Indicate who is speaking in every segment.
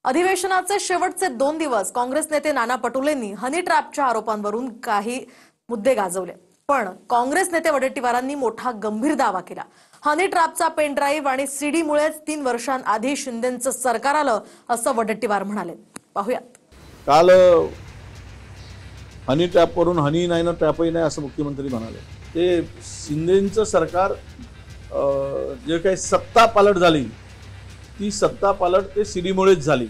Speaker 1: अधिवेशनाचे शेवटचे 2 दिवस काँग्रेस नेते नाना पटोलेंनी हनी ट्रॅपच्या आरोपांवरून काही मुद्दे गाजवले, पण काँग्रेस नेते वडेट्टीवारांनी मोठा गंभीर दावा केला। हनी ट्रॅपचा पेन ड्राईव्ह आणि सीडी मुळेच 3 वर्षांआधी शिंदेंचं सरकार आलं असं वडेट्टीवार म्हणाले। पाहूयात।
Speaker 2: काल हनी ट्रॅपवरून हनी नाही ना ट्रॅपही नाही असं मुख्यमंत्री म्हणाले। ते शिंदेंचं सरकार जे काही सत्ता पालट झाली ती सत्ता पालट ते सीडीमुळेच झाली।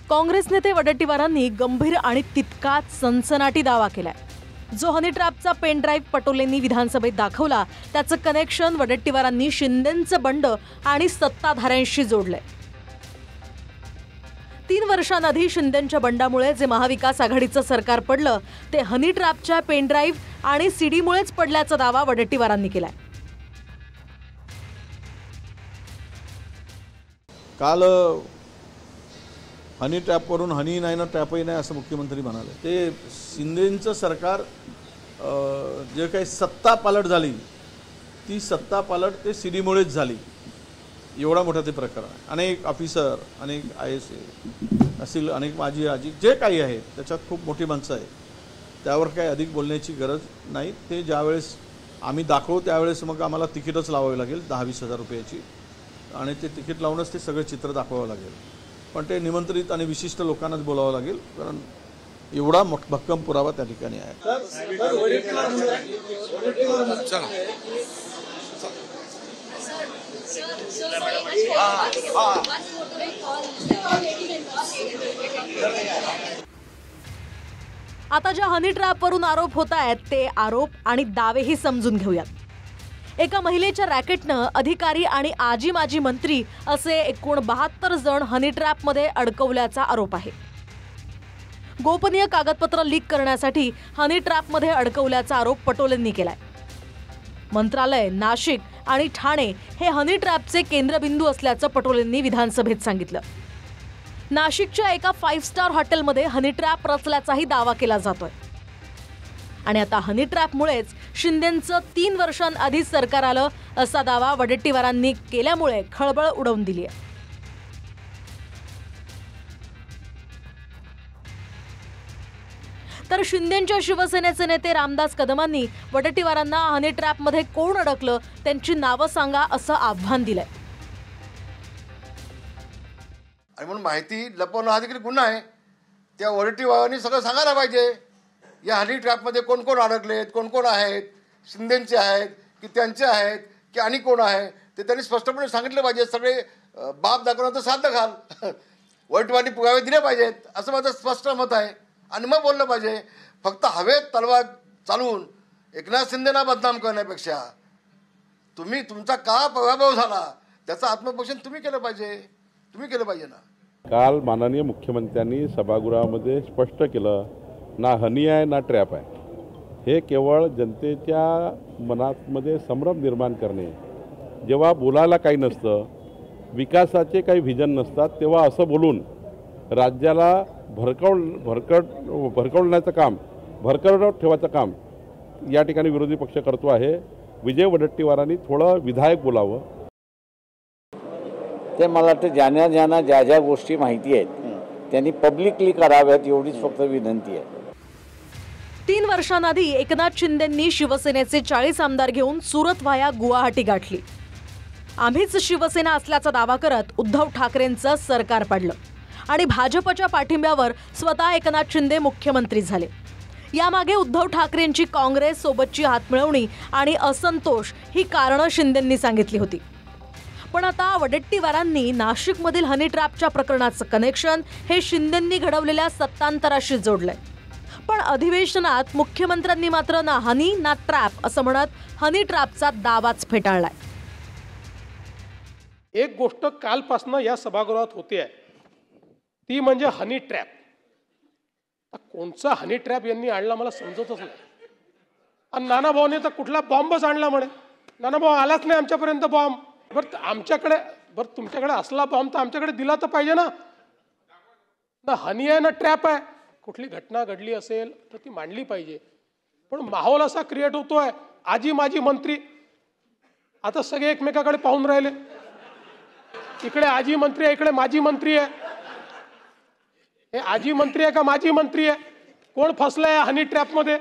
Speaker 1: काँग्रेस नेते वडेट्टीवारांनी गंभीर आणि तितकाच सनसनाटी दावा केलाय। जो हनी ट्रॅपचा पेन ड्राईव्ह पटोलेंनी विधानसभेत दाखवला त्याचं कनेक्शन वडेट्टीवारांनी शिंदेंचं बंड आणि सत्ताधाऱ्यांशी जोडलंय। 3 वर्षांआधी शिंदेंच्या बंडामुळे जे महाविकास आघाडीचं सरकार पडलं ते हनी ट्रॅपच्या पेन ड्राईव्ह आणि सीडीमुळेच पडल्याचा दावा वडेट्टीवारांनी केलाय।
Speaker 2: काल हनी ट्रॅपवरून हनी नाही ना ट्रॅपही नाही असं मुख्यमंत्री म्हणाले। ते शिंदेंचं सरकार जे काही सत्ता पालट झाली ती सत्ता पालट ते सीडीमुळेच झाली। एवढा मोठा ते प्रकार आहे। अनेक ऑफिसर, अनेक IAS असतील, अनेक माजी आजी जे काही आहे त्याच्यात खूप मोठी माणसं आहे, त्यावर काही अधिक बोलण्याची गरज नाही। ते ज्यावेळेस आम्ही दाखवू त्यावेळेस मग आम्हाला तिकीटच लावावी लागेल 10-20 हजार रुपयाची, आणि ते तिकीट लावूनच ते सगळं चित्र दाखवावं लागेल। पण ते निमंत्रित आणि विशिष्ट लोकांनाच बोलावं लागेल, कारण एवढा भक्कम पुरावा त्या ठिकाणी आहे।
Speaker 1: आता ज्या हनी ट्रॅपवरून आरोप होत आहेत ते आरोप आणि दावेही समजून घेऊयात। एका महिलेच्या रॅकेटनं अधिकारी आणि आजी माजी मंत्री असे एकूण 72 जण हनी ट्रॅपमध्ये अडकवल्याचा आरोप आहे। गोपनीय कागदपत्र लीक करण्यासाठी हनी ट्रॅपमध्ये अडकवल्याचा आरोप पटोलेंनी केलाय। मंत्रालय, नाशिक आणि ठाणे हे हनी ट्रॅपचे केंद्रबिंदू असल्याचं पटोलेंनी विधानसभेत सांगितलं। नाशिकच्या एका 5 स्टार हॉटेलमध्ये हनी ट्रॅप रचल्याचाही दावा केला जातोय। आणि आता हनी ट्रॅपमुळेच शिंदेंचं 3 वर्षांआधी सरकार आलं असा दावा वडेट्टीवारांनी केल्यामुळे खळबळ उडवून दिली आहे। तर शिंदेंच्या शिवसेनेचे नेते रामदास कदमांनी वडेट्टीवारांना हनी ट्रॅपमध्ये कोण अडकलं त्यांची नावं सांगा असं आव्हान दिलंय।
Speaker 3: आणि म्हणून माहिती लपवणं हा देखील गुन्हा आहे। त्या वडेट्टीवारांनी सगळं सांगायला पाहिजे। या हनी ट्रॅपमध्ये कोण कोण अडकलेत, कोण कोण आहेत, शिंदेंचे आहेत की त्यांचे आहेत की आणि कोण आहे ते त्यांनी स्पष्टपणे सांगितलं पाहिजे। सगळे बाप दाखवण्याचं साध्य घाल वडेट्टीवारांनी पुरावे दिले पाहिजेत असं माझं स्पष्ट मत आहे। आणि मग बोललं पाहिजे। फक्त हवेत तलवार चालवून एकनाथ शिंदेना बदनाम करण्यापेक्षा तुम्ही तुमचा का पराभव झाला त्याचं आत्मपोषण तुम्ही केलं पाहिजे ना।
Speaker 4: काल माननीय मुख्यमंत्र्यांनी सभागृहामध्ये स्पष्ट केलं, ना हनी आहे ना ट्रॅप आहे। हे केवळ जनतेच्या मनामध्ये संभ्रम निर्माण करणे, जेव्हा बोलायला काही नसतं, विकासाचे काही व्हिजन नसतात, तेव्हा असं बोलून राज्याला भरकवण्याचं काम, भरकटत ठेवायचं काम या ठिकाणी विरोधी पक्ष करतो आहे। विजय वडेट्टीवारांनी थोडं विधायक बोलावं।
Speaker 5: ते मला वाटतं ज्यांना ज्या गोष्टी माहिती आहेत त्यांनी पब्लिकली कराव्यात एवढीच फक्त विनंती आहे।
Speaker 1: 3 वर्षांआधी एकनाथ शिंदेंनी शिवसेनेचे 40 आमदार घेऊन सुरत व्हाया गुवाहाटी गाठली। आम्हीच शिवसेना असल्याचा दावा करत उद्धव ठाकरेंचं सरकार पडलं आणि भाजपच्या पाठिंब्यावर स्वतः एकनाथ शिंदे मुख्यमंत्री झाले। यामागे उद्धव ठाकरेंची काँग्रेस सोबतची हातमिळवणी आणि असंतोष ही कारणं शिंदेंनी सांगितली होती। पण आता वडेट्टीवारांनी नाशिकमधील हनी ट्रॅपच्या प्रकरणाचं कनेक्शन हे शिंदेंनी घडवलेल्या सत्तांतराशी जोडलंय। पण अधिवेशनात मुख्यमंत्र्यांनी मात्र ना हनी ना ट्रॅप असं म्हणत हनी ट्रॅपचा दावाच फेटाळलाय।
Speaker 6: एक गोष्ट कालपासून या सभागृहात होते आहे ती म्हणजे हनी ट्रॅप। कोणचा हनी ट्रॅप यांनी आणला मला समजतच नाही। आणि नानाभाऊने तर कुठला बॉम्बच आणला म्हणे। नानाभाऊ आलाच नाही आमच्यापर्यंत बॉम्ब। बरं आमच्याकडे, बरं तुमच्याकडे असला बॉम्ब तर आमच्याकडे दिला तर पाहिजे ना। ना हनी आहे ना ट्रॅप आहे। कुठली घटना घडली असेल तर ती मांडली पाहिजे। पण माहोल असा क्रिएट होतोय, आजी माजी मंत्री आता सगळे एकमेकाकडे पाहून राहिले। इकडे आजी मंत्री आहे, इकडे माजी मंत्री आहे. हे आजी मंत्री आहे का माजी मंत्री आहे? कोण फसलंय हनी ट्रॅपमध्ये?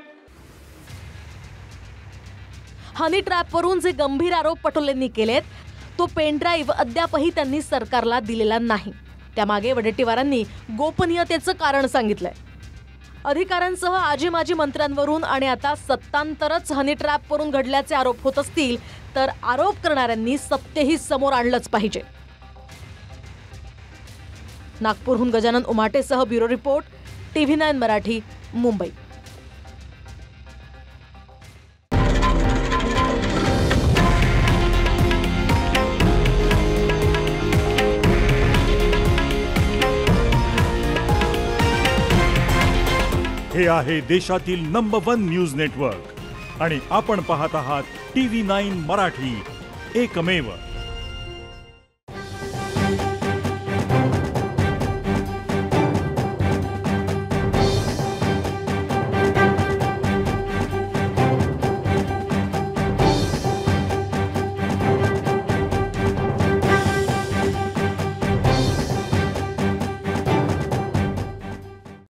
Speaker 1: हनी ट्रॅपवरून जे गंभीर आरोप पटोलेंनी केलेत, तो पेनड्राईव्ह अद्यापही त्यांनी सरकारला दिलेला नाही. त्यामागे वडेट्टीवारांनी गोपनीयतेचं कारण सांगितलंय. अधिकाऱ्यांसह आजी माजी मंत्र्यांवरून आणि आता सत्तांतरच हनी ट्रॅपवरून घडल्याचे आरोप होत असतील तर आरोप करणाऱ्यांनी सत्यही समोर आणलंच पाहिजे. नागपूरहून गजानन उमाटेसह bureau report, TV9 Marathi, Mumbai.
Speaker 7: हे आहे देशातील नंबर 1 न्यूज नेटवर्क आणि आपण पाहत आहात TV9 मराठी, एकमेव.